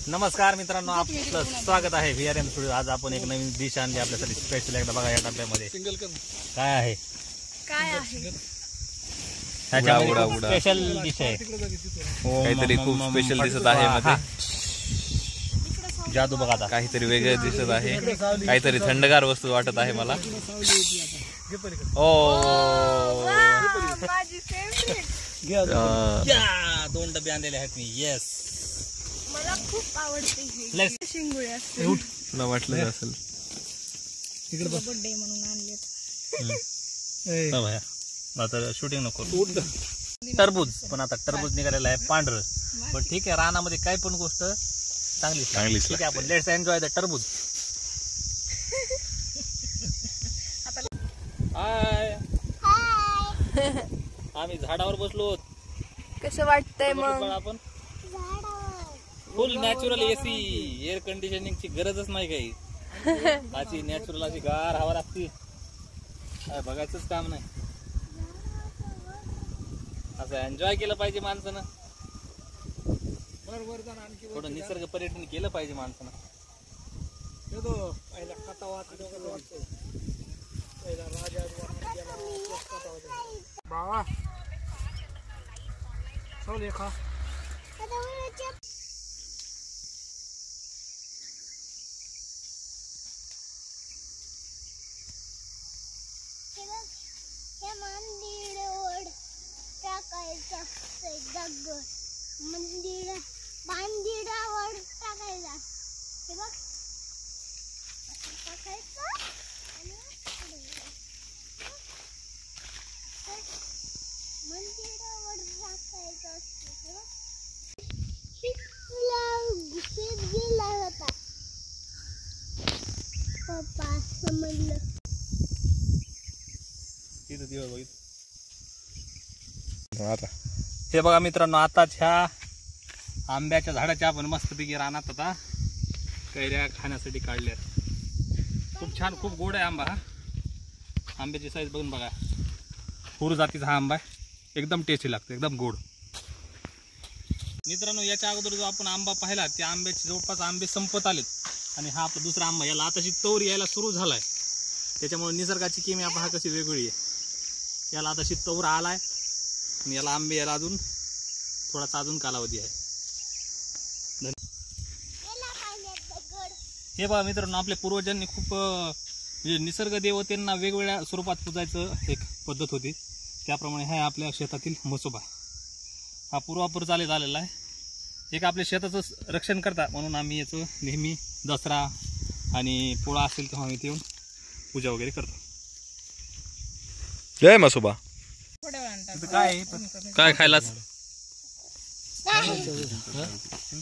नमस्कार मित्रांनो, आपलं स्वागत आहे VRM स्टुडिओ. आज आपण एक नवीन डिश आणली आपल्यासाठी स्पेशल. एकदा बघा या डब्यामध्ये काय आहे. स्पेशल डिश आहे, काहीतरी खूप स्पेशल दिसत आहे मध्ये. जादू बघा आता, काहीतरी वेगळं दिसत आहे, काहीतरी थंडगार वस्तू वाटत आहे मला. दोन डबे आणलेले आहेत मी. येस, मला खूप आवडते शिंगुळे असते. तुला वाटलं असेल बर्थडे म्हणून आणले. आता शूटिंग नको. टरबूज, पण आता टरबूज निघालेला आहे पांढरं. पण ठीक आहे, रानामध्ये काय पण गोष्ट चांगली. ठीक आहे, आपण लेट्स एन्जॉय द टरबूज. हाय, आम्ही झाडावर बसलो. कसं वाटतंय मग? आपण फुल नॅचरल एसी, एअर कंडिशनिंगची गरजच नाही काही. अशी नॅचरल अशी गार हवा लागते, काय बघायचंच काम नाही. असं एन्जॉय केलं पाहिजे माणसानं, थोडं निसर्ग पर्यटन केलं पाहिजे माणसानं. मंदिरावर टाकायचा दगड, मंदिरावर टाकायचा. हे बघ, टाकायचा आणि मंदिरावर टाकायचं असतं. हे बघ, घुसेत गेला होता. पप्पा समजलं. हे बघा मित्रांनो, आताच ह्या आंब्याच्या झाडाच्या आपण मस्तपैकी रानात आता कैऱ्या खाण्यासाठी काढल्या. खूप छान, खूप गोड आहे आंबा. हा आंब्याची साईज बघून बघा, हुर जातीचा हा आंबा आहे. एकदम टेस्टी लागतो, एकदम गोड. मित्रांनो, याच्या अगोदर जो आपण आंबा पाहिला, त्या आंब्याचे जवळपास आंबे संपत आलेत. आणि हा आपला दुसरा आंबा, याला आताची तौर यायला सुरू झालाय. त्याच्यामुळे निसर्गाची किमया पहा कशी वेगळी आहे. याला आताशी तौर आलाय आणि याला आंबे यायला अजून थोडासा अजून कालावधी आहे. हे बघा मित्रांनो, आपल्या पूर्वजांनी खूप म्हणजे निसर्ग देवतेंना वेगवेगळ्या स्वरूपात पूजायचं एक पद्धत होती. त्याप्रमाणे हा आपल्या शेतातील म्हसोबा, हा पूर्वापूर चालत आलेला आहे. एक आपल्या शेताचं रक्षण करता म्हणून आम्ही याचं नेहमी दसरा आणि पोळा असेल तेव्हा आम्ही येऊन पूजा वगैरे करतो. जय म्हसोबा. काय काय खायलाच